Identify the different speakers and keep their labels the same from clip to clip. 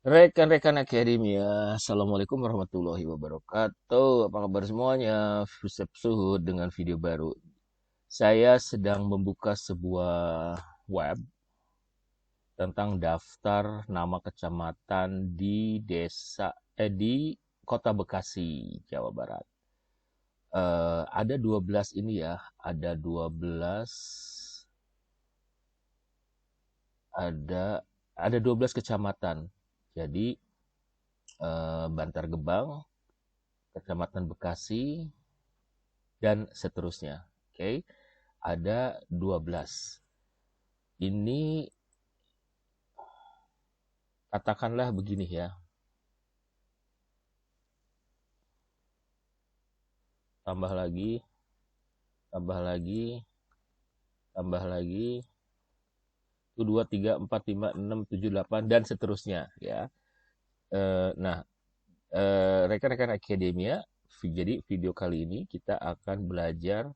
Speaker 1: Rekan-rekan akademia, Assalamualaikum warahmatullahi wabarakatuh. Apa kabar semuanya? Yusuf Suhud dengan video baru. Saya sedang membuka sebuah web tentang daftar nama kecamatan di Kota Bekasi, Jawa Barat. Ada 12 ini ya, ada ada 12 kecamatan. Jadi Bantar Gebang, Kecamatan Bekasi, dan seterusnya. Oke, ada 12. Ini katakanlah begini ya. Tambah lagi, tambah lagi, tambah lagi. 1, 2, 3, 4, 5, 6, 7, 8 dan seterusnya ya. Nah, rekan-rekan akademia, jadi video kali ini kita akan belajar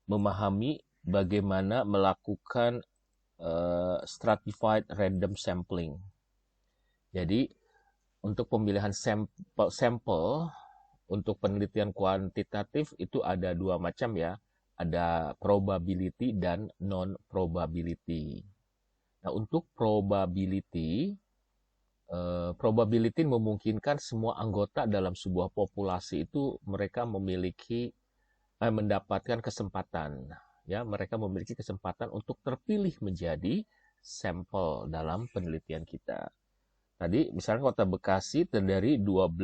Speaker 1: memahami bagaimana melakukan stratified random sampling. Jadi untuk pemilihan sampel untuk penelitian kuantitatif itu ada dua macam ya. Ada probability dan non-probability. Nah, untuk probability memungkinkan semua anggota dalam sebuah populasi itu mereka mendapatkan kesempatan. Ya, mereka memiliki kesempatan untuk terpilih menjadi sampel dalam penelitian kita. Tadi misalnya Kota Bekasi terdiri 12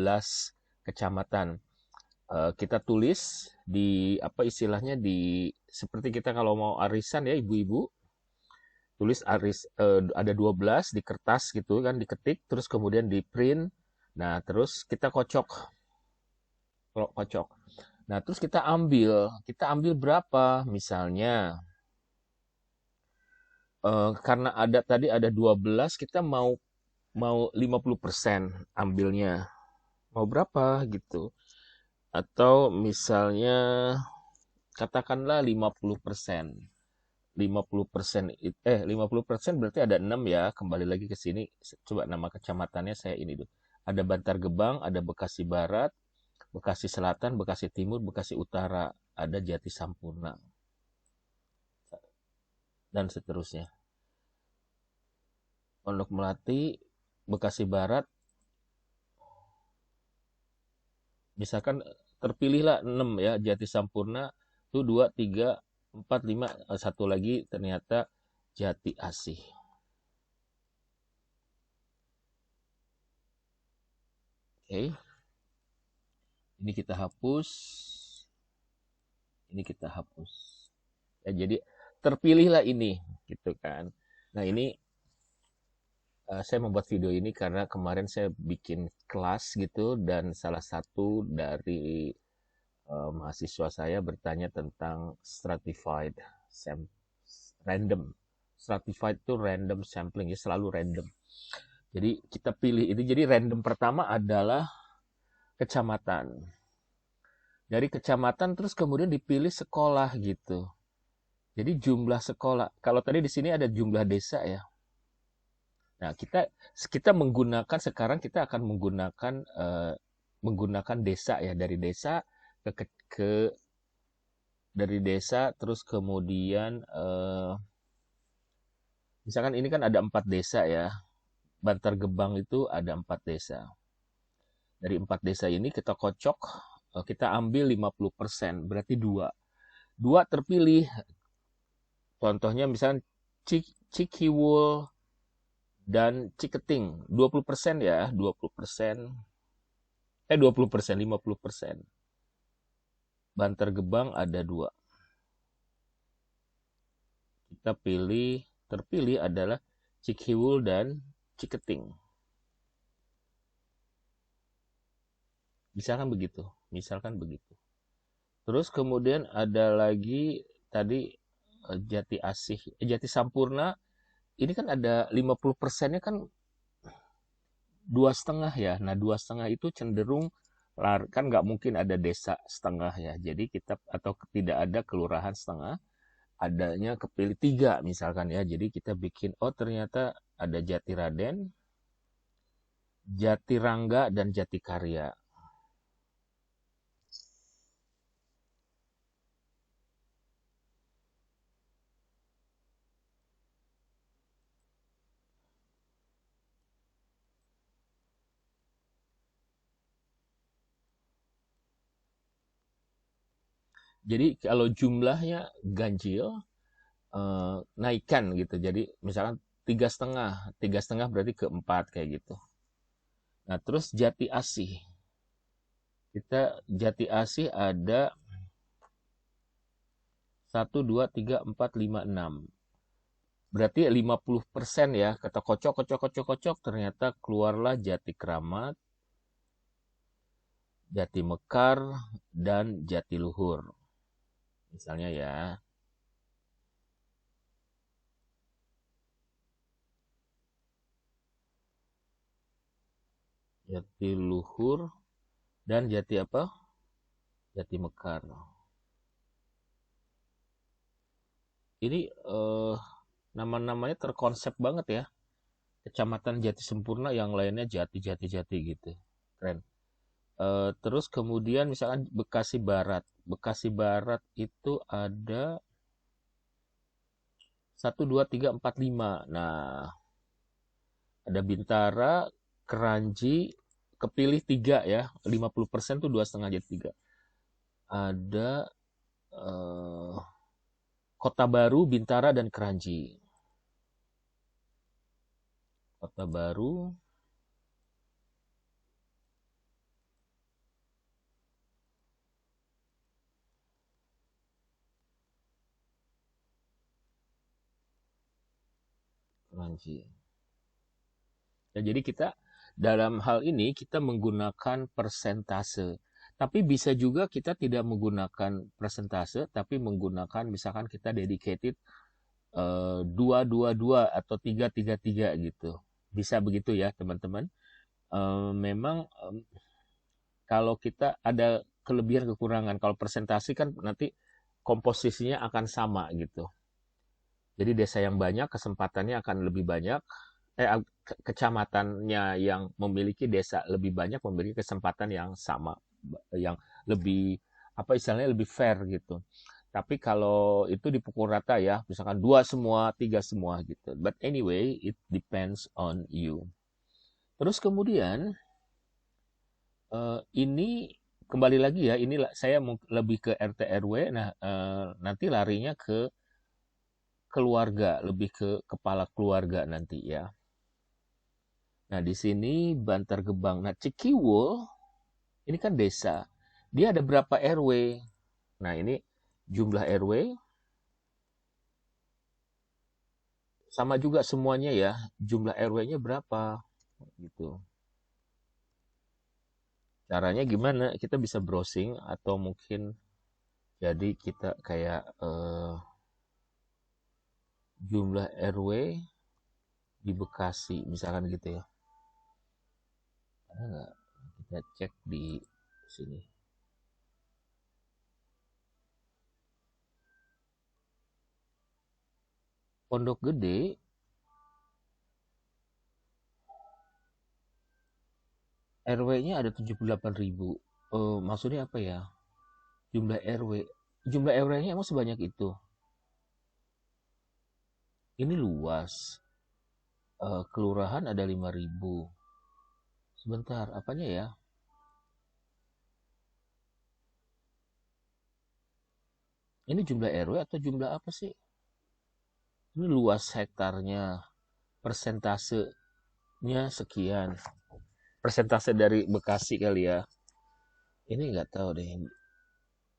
Speaker 1: kecamatan. Kita tulis di apa istilahnya di seperti kita kalau mau arisan ya ibu-ibu, tulis ada 12 di kertas gitu kan, diketik terus kemudian di print. Nah, terus kita kocok. Nah, terus kita ambil berapa? Misalnya karena tadi ada 12, kita mau 50% ambilnya. Mau berapa gitu. Atau misalnya katakanlah 50%. 50% berarti ada 6 ya. Kembali lagi ke sini. Coba nama kecamatannya saya ini dulu. Ada Bantar Gebang, ada Bekasi Barat, Bekasi Selatan, Bekasi Timur, Bekasi Utara, ada Jati Sampurna, dan seterusnya. Pondok Melati, Bekasi Barat, misalkan terpilihlah 6 ya, Jati Sampurna, itu 2, 3, 4, 5, satu lagi ternyata Jati Asih. Oke, ini kita hapus, ini kita hapus. Ya, jadi terpilihlah ini, gitu kan. Nah ini saya membuat video ini karena kemarin saya bikin kelas gitu dan salah satu dari mahasiswa saya bertanya tentang stratified random. Stratified itu random sampling ya, selalu random. Jadi kita pilih ini, jadi random pertama adalah kecamatan. Dari kecamatan terus kemudian dipilih sekolah gitu. Jadi jumlah sekolah. Kalau tadi di sini ada jumlah desa ya. Nah, kita menggunakan sekarang kita akan menggunakan desa ya, dari desa ke dari desa terus kemudian misalkan ini kan ada 4 desa ya. Bantar Gebang itu ada 4 desa. Dari 4 desa ini kita kocok, kita ambil 50%, berarti 2. 2 terpilih. Contohnya misalnya Cikiwul dan Ciketing, 20% ya, 20%. 20%, 50%. Bantar Gebang ada 2. Kita terpilih adalah Cikiwul dan Ciketing. Misalkan begitu. Terus kemudian ada lagi tadi Jati Sampurna. Ini kan ada 50%-nya kan 2,5 ya. Nah, 2,5 itu cenderung kan nggak mungkin ada desa setengah ya. Jadi atau tidak ada kelurahan setengah, adanya kepilih 3 misalkan ya. Jadi kita bikin, oh ternyata ada Jatiraden, Jatirangga, dan Jatikarya. Jadi kalau jumlahnya ganjil, naikkan gitu. Jadi misalkan 3,5, 3,5 berarti keempat kayak gitu. Nah terus Jati Asih, kita Jati Asih ada 1, 2, 3, 4, 5, 6. Berarti 50% ya. Kata kocok, kocok, kocok, kocok. Ternyata keluarlah Jati Kramat, Jati Mekar, dan Jati Luhur. Misalnya ya. Jati Luhur dan Jati apa? Jati Mekar. Ini nama-namanya terkonsep banget ya. Kecamatan Jati Sempurna, yang lainnya Jati, Jati, Jati gitu. Keren. Terus kemudian misalkan Bekasi Barat. Bekasi Barat itu ada 1, 2, 3, 4, 5. Nah, ada Bintara, Keranji, kepilih 3 ya. 50% tuh 2,5 jadi 3. Ada Kota Baru, Bintara, dan Keranji. Kota Baru, Keranji. Ya, jadi kita dalam hal ini kita menggunakan persentase. Tapi bisa juga kita tidak menggunakan persentase, tapi menggunakan misalkan kita dedicated 2, 2, 2 atau 3, 3, 3 gitu. Bisa begitu ya teman-teman. Memang kalau kita ada kelebihan kekurangan, kalau persentase kan nanti komposisinya akan sama gitu. Jadi desa yang banyak kesempatannya akan lebih banyak, kecamatannya yang memiliki desa lebih banyak memiliki kesempatan yang sama, yang lebih apa istilahnya lebih fair gitu. Tapi kalau itu dipukul rata ya, misalkan 2 semua, 3 semua gitu. But anyway, it depends on you. Terus kemudian ini kembali lagi ya, ini saya lebih ke RT RW. Nah, nanti larinya ke keluarga, lebih ke kepala keluarga nanti ya. Nah, di sini Bantar Gebang. Nah, Cikiwul ini kan desa. Dia ada berapa RW? Nah, ini jumlah RW sama juga semuanya ya. Jumlah RW-nya berapa? Gitu. Caranya gimana? Kita bisa browsing atau mungkin jadi kita kayak jumlah RW di Bekasi, misalkan gitu ya. Ada nggak? Kita cek di sini. Pondok Gede RW-nya ada 78.000. Maksudnya apa ya? Jumlah RW. Jumlah RW-nya emang sebanyak itu? Ini luas. Kelurahan ada 5.000. Sebentar, apanya ya? Ini jumlah RW atau jumlah apa sih? Ini luas hektarnya. Persentasenya sekian. Persentase dari Bekasi kali ya. Ini nggak tahu deh.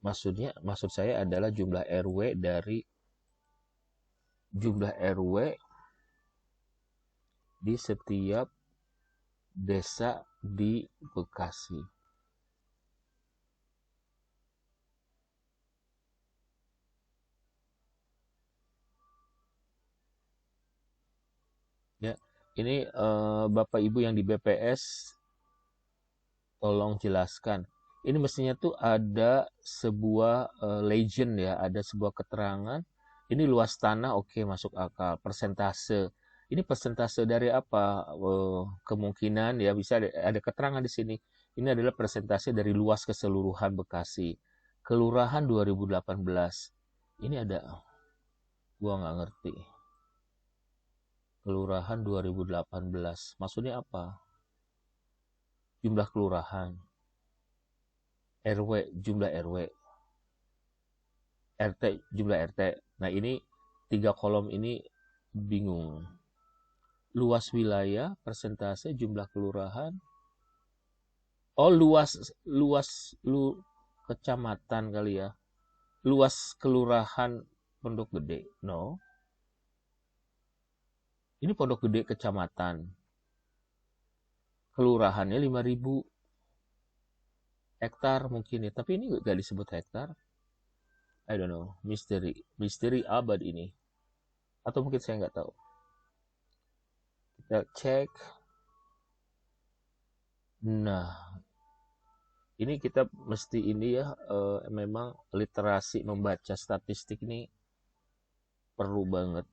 Speaker 1: Maksud saya adalah jumlah RW dari jumlah RW di setiap desa di Bekasi. Ya, ini Bapak Ibu yang di BPS tolong jelaskan. Ini mestinya tuh ada sebuah legend ya, ada sebuah keterangan. Ini luas tanah, oke, masuk akal. Persentase Ini persentase dari apa? Kemungkinan ya bisa ada keterangan di sini. Ini adalah persentase dari luas keseluruhan Bekasi. Kelurahan 2018. Ini ada, gua nggak ngerti. Kelurahan 2018. Maksudnya apa? Jumlah kelurahan. RW, jumlah RW. RT, jumlah RT. Nah ini 3 kolom ini bingung. Luas wilayah, persentase jumlah kelurahan. Oh, kecamatan kali ya. Luas kelurahan Pondok Gede. No. Ini Pondok Gede kecamatan. Kelurahannya 5.000 hektar mungkin ya. Tapi ini gak disebut hektar. I don't know. Misteri abad ini. Atau mungkin saya nggak tahu. Kita cek. Nah, ini kita mesti ini ya, memang literasi membaca statistik ini perlu banget.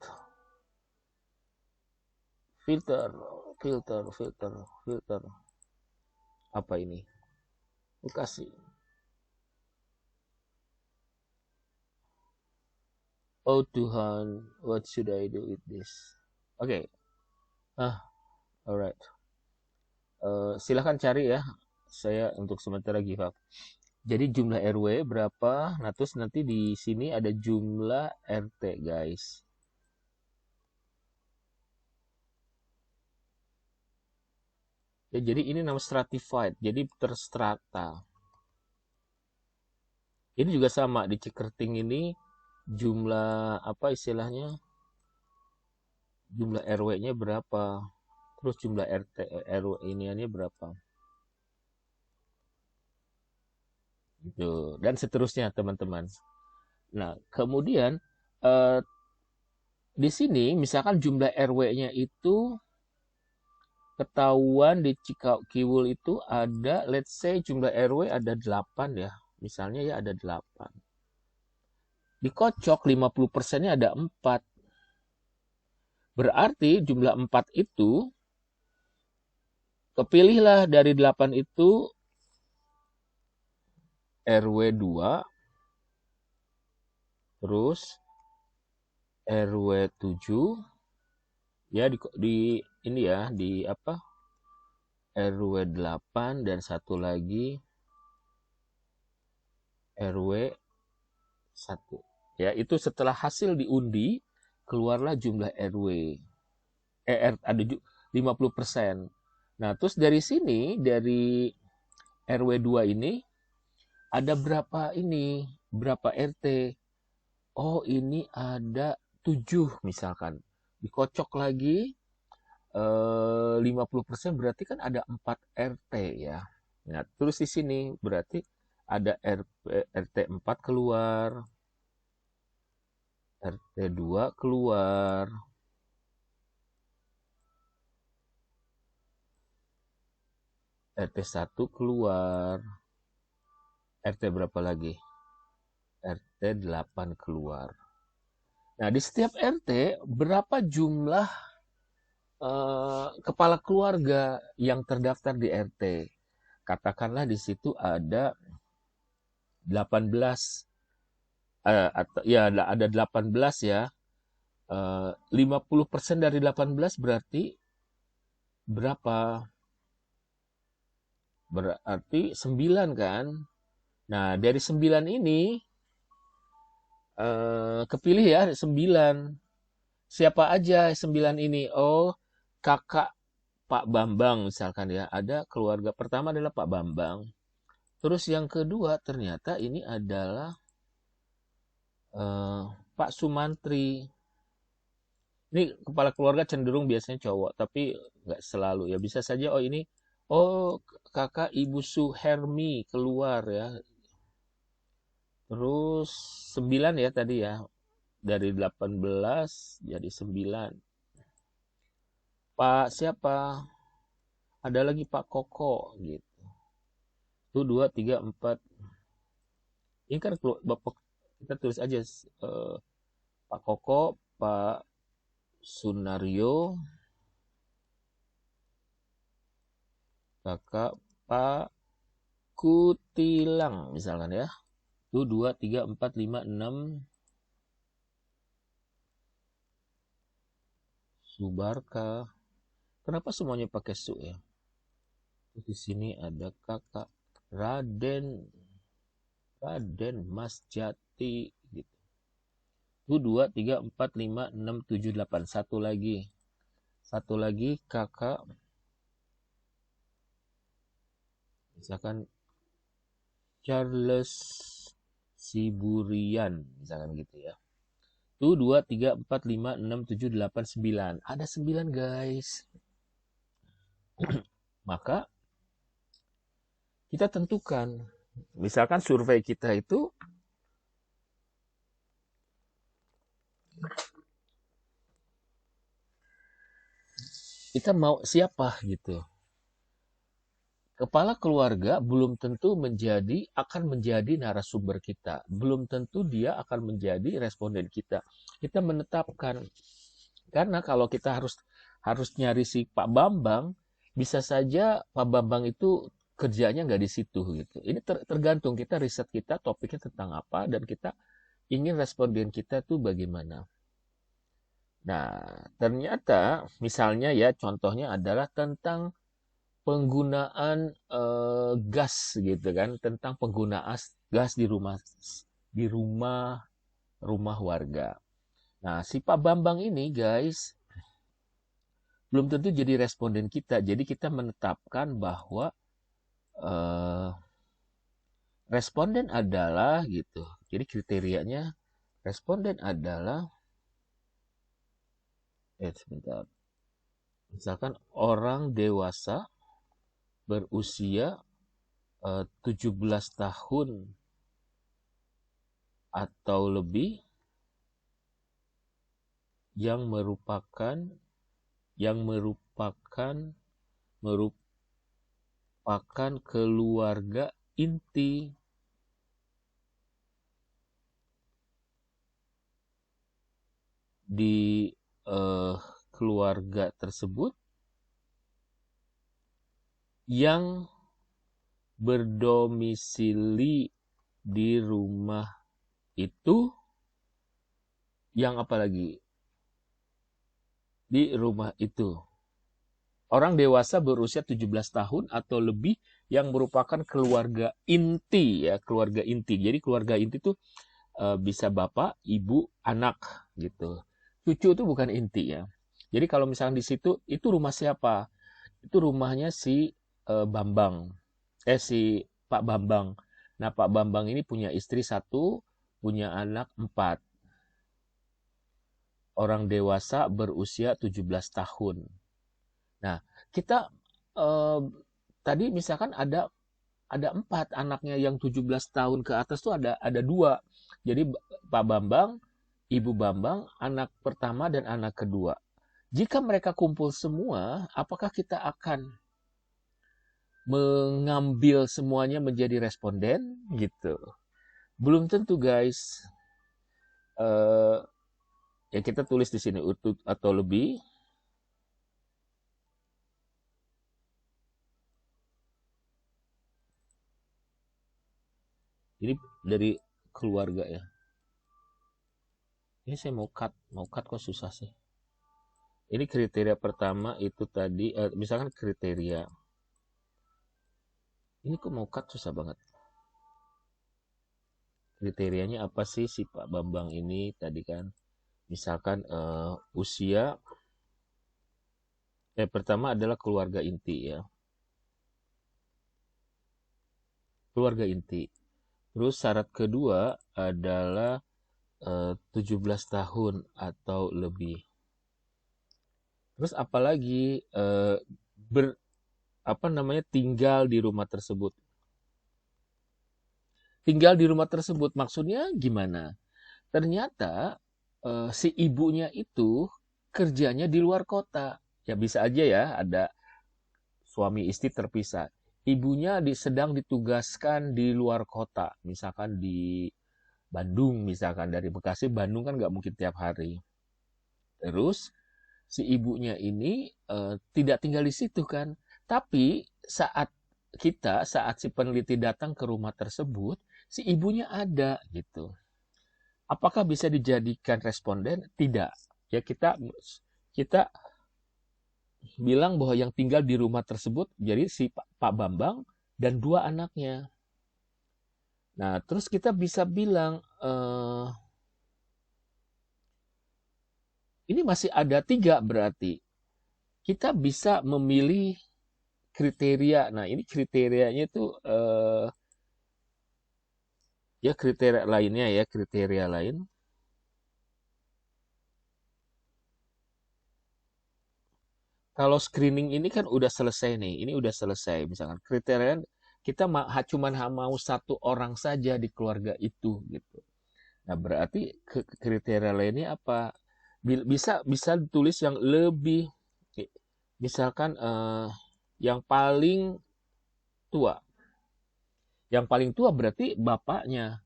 Speaker 1: Filter. Apa ini? Bekasi. Oh Tuhan, what should I do with this? Oke. Alright. Silahkan cari ya. Saya untuk sementara give up. Jadi jumlah RW berapa? Nah, terus nanti di sini ada jumlah RT, guys. Ya, jadi ini nama stratified, jadi terstrata. Ini juga sama di Cikerting ini jumlah apa istilahnya? Jumlah RW-nya berapa? Terus jumlah RT RW iniannya berapa? Gitu. Dan seterusnya, teman-teman. Nah, kemudian di sini misalkan jumlah RW-nya itu ketahuan di Cikiwul itu ada, let's say jumlah RW ada 8 ya. Misalnya ya ada 8. Dikocok 50%-nya ada 4. Berarti jumlah 4 itu, kepilihlah dari 8 itu RW 2, terus RW 7, ya di ini ya, di apa? RW 8 dan satu lagi RW 1. Ya, itu setelah hasil diundi, keluarlah jumlah RW. Ada 50%. Nah, terus dari sini, dari RW 2 ini, ada berapa ini? Berapa RT? Oh, ini ada 7 misalkan. Dikocok lagi, 50% berarti kan ada 4 RT ya. Nah, terus di sini berarti ada RT 4 keluar, RT 2 keluar, RT 1 keluar, RT berapa lagi? RT 8 keluar. Nah, di setiap RT berapa jumlah kepala keluarga yang terdaftar di RT? Katakanlah di situ ada 18, atau ya ada 18 ya. 50% dari 18 berarti berapa? Berarti 9 kan? Nah, dari 9 ini kepilih ya 9. Siapa aja 9 ini? Oh, kakak Pak Bambang misalkan ya. Ada keluarga pertama adalah Pak Bambang. Terus yang kedua ternyata ini adalah Pak Sumantri. Ini kepala keluarga cenderung biasanya cowok, tapi nggak selalu ya. Bisa saja oh ini kakak Ibu Suhermi keluar ya. Terus 9 ya tadi ya. Dari 18 jadi 9. Pak siapa? Ada lagi Pak Koko gitu. Itu 2, 3, 4. Ini kan Bapak kita tulis aja Pak Koko, Pak Sunario, kakak Pak Kutilang misalkan ya. Itu 2, 3, 4, 5, 6. Subarka. Kenapa semuanya pakai su ya? Di sini ada kakak Raden Mas Jati gitu. Itu 2, 3, 4, 5, 6, 7, 8. Satu lagi kakak misalkan Charles Siburian misalkan gitu ya. Itu 2, 3, 4, 5, 6, 7, 8, 9. Ada 9 guys. Maka kita tentukan. Misalkan survei kita itu kita mau siapa gitu. Kepala keluarga belum tentu akan menjadi narasumber kita. Belum tentu dia akan menjadi responden kita. Kita menetapkan. Karena kalau kita harus nyari si Pak Bambang, bisa saja Pak Bambang itu kerjanya nggak di situ gitu. Ini tergantung kita riset kita topiknya tentang apa dan kita ingin responden kita tuh bagaimana. Nah, ternyata misalnya ya contohnya adalah tentang penggunaan gas gitu kan, tentang penggunaan gas di rumah warga. Nah, si Pak Bambang ini guys belum tentu jadi responden kita. Jadi kita menetapkan bahwa eh, responden adalah gitu. Jadi kriterianya responden adalah sebentar. Misalkan orang dewasa berusia 17 tahun atau lebih yang merupakan keluarga inti di keluarga tersebut yang berdomisili di rumah itu, yang apalagi di rumah itu. Orang dewasa berusia 17 tahun atau lebih yang merupakan keluarga inti ya, keluarga inti. Jadi keluarga inti itu bisa bapak, ibu, anak gitu. Cucu itu bukan inti ya. Jadi kalau misalnya di situ itu rumah siapa? Itu rumahnya si Bambang. Si Pak Bambang. Nah, Pak Bambang ini punya istri 1, punya anak 4. Orang dewasa berusia 17 tahun. Nah, kita tadi misalkan ada 4 anaknya yang 17 tahun ke atas tuh ada 2. Jadi Pak Bambang, Ibu Bambang, anak pertama dan anak kedua. Jika mereka kumpul semua, apakah kita akan mengambil semuanya menjadi responden gitu? Belum tentu guys. Ya kita tulis di sini utut atau lebih. Ini dari keluarga ya. Ini saya mau cut kok susah sih. Ini kriteria pertama itu tadi, misalkan kriteria. Ini kok mau cut susah banget. Kriterianya apa sih si Pak Bambang ini tadi kan? Misalkan usia. Pertama adalah keluarga inti ya. Keluarga inti. Terus syarat kedua adalah 17 tahun atau lebih. Terus apalagi tinggal di rumah tersebut. Tinggal di rumah tersebut maksudnya gimana? Ternyata si ibunya itu kerjanya di luar kota. Ya bisa aja ya ada suami istri terpisah. Ibunya sedang ditugaskan di luar kota, misalkan di Bandung, misalkan dari Bekasi Bandung kan nggak mungkin tiap hari. Terus si ibunya ini tidak tinggal di situ kan. Tapi saat si peneliti datang ke rumah tersebut, si ibunya ada gitu. Apakah bisa dijadikan responden? Tidak. Ya kita bilang bahwa yang tinggal di rumah tersebut jadi si Pak Bambang dan dua anaknya. Nah, terus kita bisa bilang ini masih ada tiga berarti. Kita bisa memilih kriteria. Nah, ini kriterianya itu ya kriteria lainnya ya, kriteria lain. Kalau screening ini kan udah selesai nih, ini udah selesai. Misalkan kriteria kita cuma mau satu orang saja di keluarga itu gitu. Nah, berarti kriteria lainnya apa? Bisa ditulis yang lebih, misalkan yang paling tua. Yang paling tua berarti bapaknya.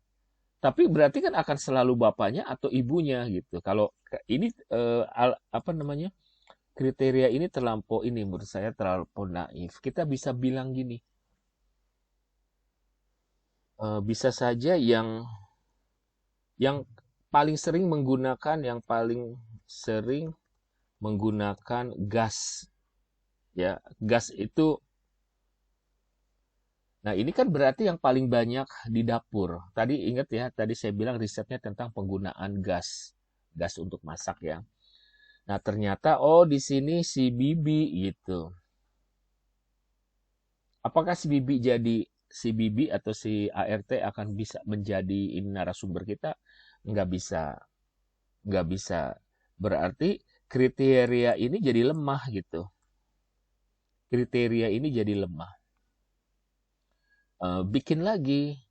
Speaker 1: Tapi berarti kan akan selalu bapaknya atau ibunya gitu. Kalau ini apa namanya? Kriteria ini terlampau ini menurut saya terlampau naif. Kita bisa bilang gini, bisa saja yang paling sering menggunakan gas, ya gas itu. Nah, ini kan berarti yang paling banyak di dapur. Tadi ingat ya, tadi saya bilang risetnya tentang penggunaan gas untuk masak ya. Nah, ternyata di sini si Bibi gitu. Apakah si Bibi atau si ART akan bisa menjadi ini narasumber kita? Nggak bisa, nggak bisa. Berarti kriteria ini jadi lemah gitu. Kriteria ini jadi lemah. Bikin lagi.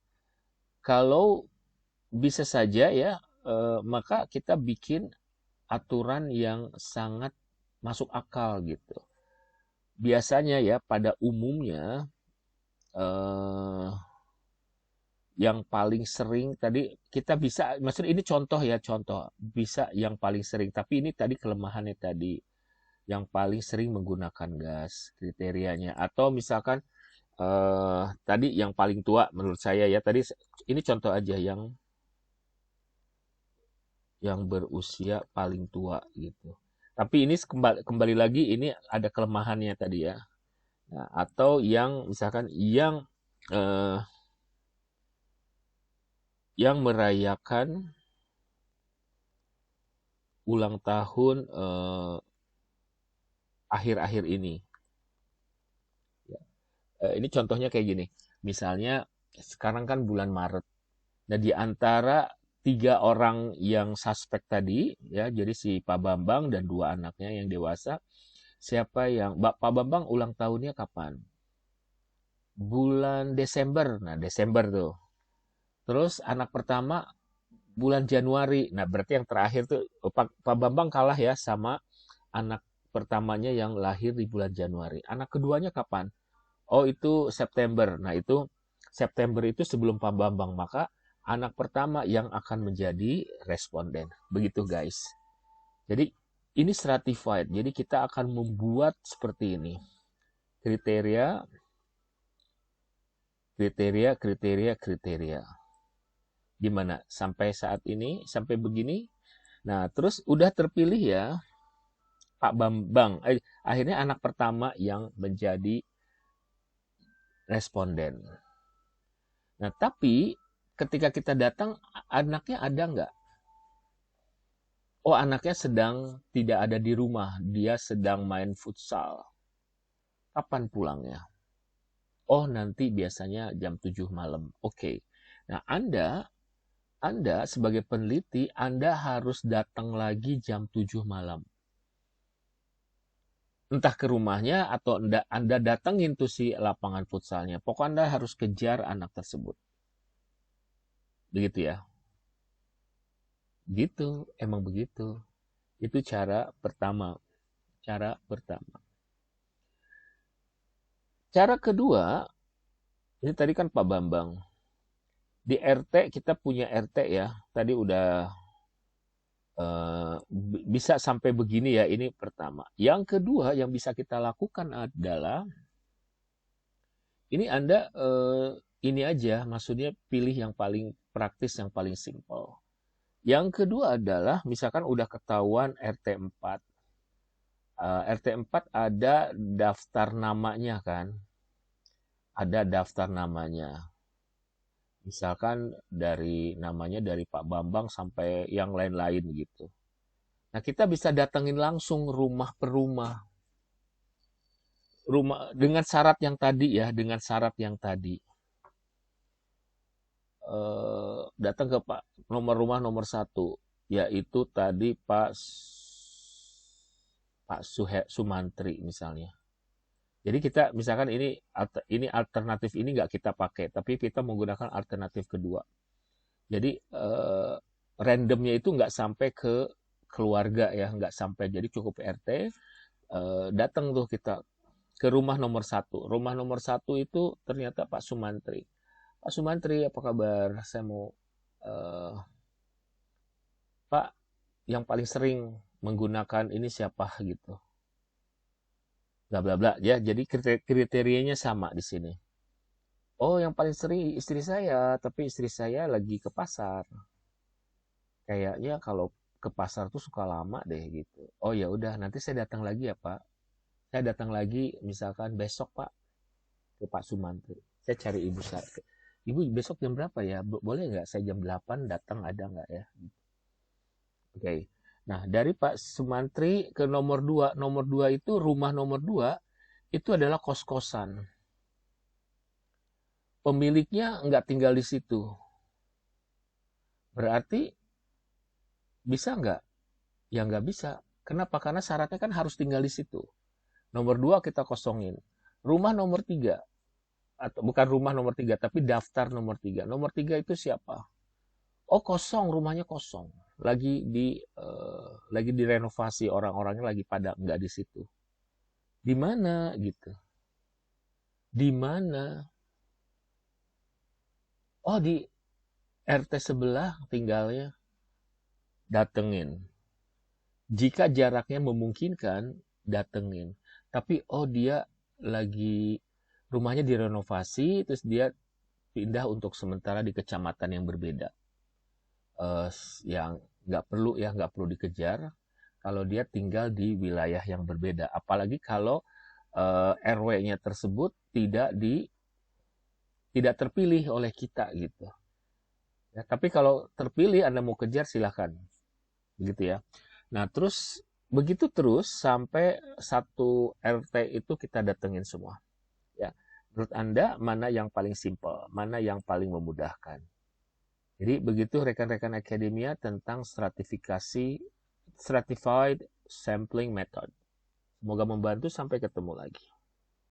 Speaker 1: Kalau bisa saja ya, maka kita bikin aturan yang sangat masuk akal gitu. Biasanya ya pada umumnya eh, yang paling sering tadi kita bisa, maksud ini contoh ya, contoh bisa yang paling sering, tapi ini tadi kelemahannya tadi yang paling sering menggunakan gas kriterianya, atau misalkan tadi yang paling tua menurut saya ya, tadi ini contoh aja yang berusia paling tua gitu. Tapi ini kembali lagi ini ada kelemahannya tadi ya. Nah, atau yang misalkan eh, yang merayakan ulang tahun akhir-akhir ini. Ya. Ini contohnya kayak gini. Misalnya sekarang kan bulan Maret. Nah, di antara tiga orang yang suspek tadi, ya, jadi si Pak Bambang dan dua anaknya yang dewasa, siapa yang Pak Bambang ulang tahunnya kapan? Bulan Desember. Nah, Desember tuh. Terus anak pertama bulan Januari. Nah, berarti yang terakhir tuh Pak Bambang kalah ya sama anak pertamanya yang lahir di bulan Januari. Anak keduanya kapan? Oh, itu September. Nah, itu September itu sebelum Pak Bambang. Maka anak pertama yang akan menjadi responden. Begitu, guys. Jadi, ini stratified. Jadi, kita akan membuat seperti ini. Kriteria, kriteria, kriteria, kriteria. Gimana? Sampai saat ini, sampai begini. Nah, terus udah terpilih ya Pak Bambang. Akhirnya anak pertama yang menjadi responden. Nah, tapi ketika kita datang, anaknya ada nggak? Oh, anaknya sedang tidak ada di rumah. Dia sedang main futsal. Kapan pulangnya? Oh, nanti biasanya jam 7 malam. Oke. Nah, Anda sebagai peneliti, Anda harus datang lagi jam 7 malam. Entah ke rumahnya atau Anda datangin tuh si lapangan futsalnya. Pokoknya Anda harus kejar anak tersebut. Begitu ya. Gitu, emang begitu. Itu cara pertama. Cara pertama. Cara kedua, ini tadi kan Pak Bambang. Di RT kita punya RT ya. Tadi udah bisa sampai begini ya, ini pertama. Yang kedua yang bisa kita lakukan adalah, ini Anda ini aja, maksudnya pilih yang paling praktis, yang paling simple. Yang kedua adalah, misalkan udah ketahuan RT 4. RT 4 ada daftar namanya kan? Ada daftar namanya. Misalkan dari namanya dari Pak Bambang sampai yang lain-lain gitu. Nah, kita bisa datengin langsung rumah per rumah. Rumah dengan syarat yang tadi ya, dengan syarat yang tadi. Datang ke Pak nomor rumah nomor 1, yaitu tadi Pak Sumantri misalnya. Jadi kita misalkan ini alternatif ini nggak kita pakai, tapi kita menggunakan alternatif kedua. Jadi randomnya itu nggak sampai ke keluarga ya, nggak sampai. Jadi cukup RT, datang tuh kita ke rumah nomor 1. Rumah nomor 1 itu ternyata Pak Sumantri. Pak Sumantri, apa kabar? Saya mau Pak, yang paling sering menggunakan ini siapa gitu. Bla bla bla ya. Jadi kriterianya sama di sini. Oh, yang paling sering istri saya, tapi istri saya lagi ke pasar. Kayaknya kalau ke pasar tuh suka lama deh gitu. Oh ya udah, nanti saya datang lagi ya Pak. Saya datang lagi misalkan besok Pak ke Pak Sumantri. Saya cari ibu saya. Ibu besok jam berapa ya? Boleh nggak saya jam 8 datang, ada nggak ya? Oke. Nah, dari Pak Sumantri ke nomor 2. Nomor 2 itu, rumah nomor 2 itu adalah kos-kosan. Pemiliknya nggak tinggal di situ. Berarti bisa nggak? Ya nggak bisa. Kenapa? Karena syaratnya kan harus tinggal di situ. Nomor 2 kita kosongin. Rumah nomor 3, atau bukan rumah nomor 3, tapi daftar nomor 3. Nomor 3 itu siapa? Oh, kosong, rumahnya kosong. Lagi direnovasi, orang-orangnya lagi pada nggak di situ. Di mana gitu? Di mana? Oh, di RT sebelah tinggalnya. Datengin. Jika jaraknya memungkinkan, datengin. Tapi oh, dia lagi rumahnya direnovasi, terus dia pindah untuk sementara di kecamatan yang berbeda. Yang nggak perlu dikejar kalau dia tinggal di wilayah yang berbeda. Apalagi kalau RW-nya tersebut tidak terpilih oleh kita gitu. Ya, tapi kalau terpilih Anda mau kejar silahkan, begitu ya. Nah, terus begitu terus sampai satu RT itu kita datengin semua. Ya, menurut Anda mana yang paling simple, mana yang paling memudahkan? Jadi begitu rekan-rekan akademia tentang stratified sampling method. Semoga membantu, sampai ketemu lagi.